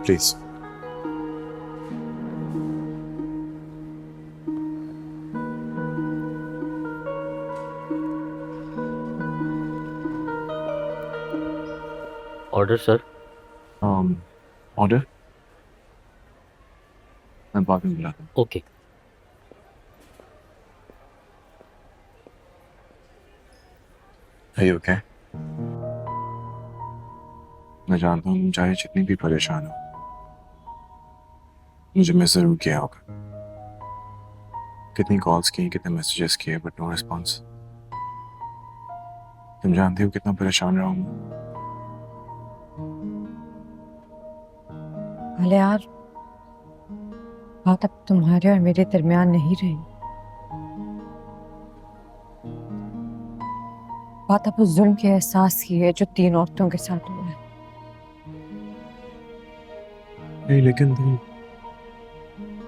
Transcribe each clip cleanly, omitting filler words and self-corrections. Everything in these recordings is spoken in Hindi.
प्लीज। Order sir. ऑर्डर मैं बाद में बुलाता हूँ। ओके। Are you okay? मैं जानता हूँ चाहे जितनी भी परेशान हो, मुझे मिस जरूर किया होगा। कितनी कॉल्स की, कितने मैसेजेस किए, बट नो रिस्पॉन्स। तुम जानती हो कितना परेशान रहा हूँ मैं। अरे यार, बात अब तुम्हारे और मेरे दरमियान नहीं रही। बात अब उस जुल्म के एहसास की है जो 3 औरतों के साथ हुआ है। नहीं, लेकिन तुम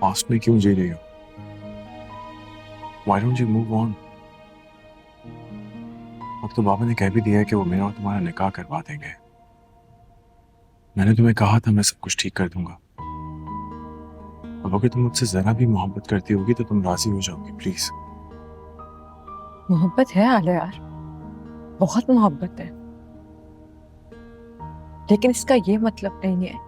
पास्ट में क्यों जी रही हो? Why don't you move on? अब तो बाबा ने कह भी दिया है कि वो मेरा और तुम्हारा निकाह करवा देंगे। मैंने तुम्हें कहा था मैं सब कुछ ठीक कर दूंगा। अब अगर तुम मुझसे जरा भी मोहब्बत करती होगी तो तुम राजी हो जाओगी, प्लीज। मोहब्बत है आले यार, बहुत मोहब्बत है, लेकिन इसका ये मतलब नहीं है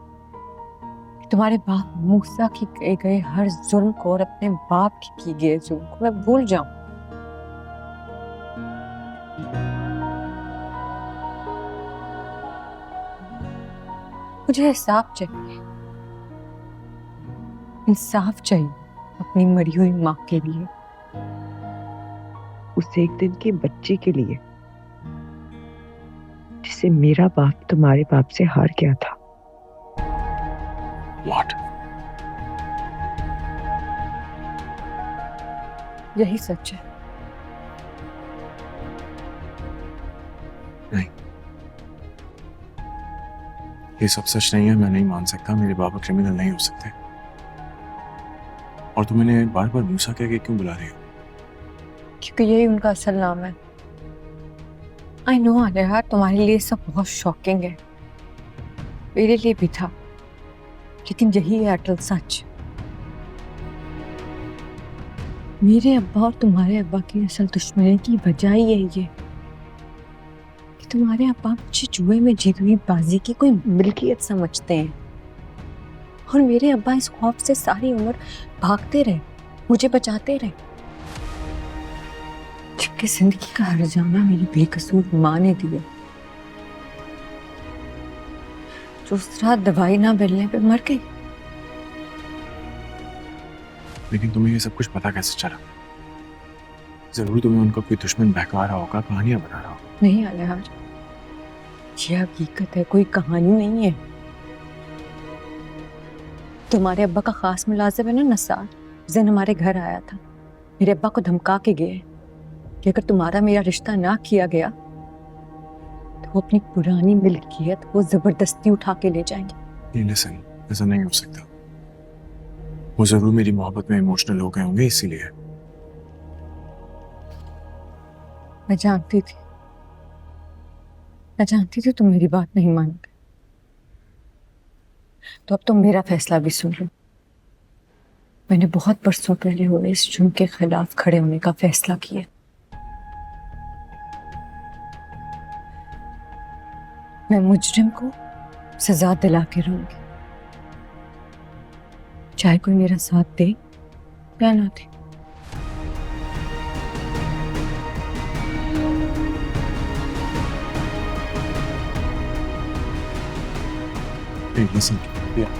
कि तुम्हारे बाप मूसा की किए गए हर जुल्म को और अपने बाप की गए जुल्म को मैं भूल जाऊं। मुझे इंसाफ चाहिए, इंसाफ चाहिए अपनी मरी हुई माँ के लिए, उस एक दिन की बच्ची के लिए जिसे मेरा बाप तुम्हारे बाप से हार गया था। What? यही सच है। नहीं, ये सब सच नहीं है। मैं नहीं मान सकता, मेरे बाबा क्रिमिनल नहीं हो सकते। और तुम इन्हें बार बार मूसा कह के क्यों बुला रही हो? क्योंकि यही उनका असल नाम है। आई नो आले यार, तुम्हारे लिए सब बहुत शॉकिंग है, मेरे लिए भी था, लेकिन यही है अटल सच। मेरे अब्बा और तुम्हारे अब्बा की असल दुश्मनी की वजह ही यही है कि तुम्हारे अब्बा मुझे जुए में जीती हुई बाजी की कोई मिल्कियत समझते हैं, और मेरे अब्बा इस खौफ से सारी उम्र भागते रहे, मुझे बचाते रहे, जबकि जिंदगी का हर जाना मेरी बेकसूर माँ ने दिया, जो उस रात दवाई ना मिलने पे मर गई। लेकिन तुम्हें ये सब कुछ पता कैसे चला? जरूर तुम्हें उनका कोई दुश्मन बहका रहा होगा, कहानियां बना रहा होगा। नहीं आले यार, ये हकीकत है, कोई कहानी नहीं है। तुम्हारे अब्बा का खास मुलाजिम है ना नसार, उस दिन हमारे घर आया था, मेरे अब्बा को धमका के गए कि अगर तुम्हारा मेरा रिश्ता ना किया गया तो वो अपनी पुरानी मिल्कियत वो जबरदस्ती उठा के ले जाएंगे। नहीं, लिसन, ऐसा नहीं हो सकता। वो जरूर मेरी मोहब्बत में इमोशनल हो गए होंगे, इसीलिए। मैं जानती थी, मैं जानती थी तुम मेरी बात नहीं मानोगे, तो अब तुम मेरा फैसला भी सुन लो। मैंने बहुत बरसों पहले हुए इस जुर्म के खिलाफ खड़े होने का फैसला किया। मैं मुजरिम को सजा दिला के रहूंगी, चाहे कोई मेरा साथ दे या ना दे। Hey, listen. Yeah.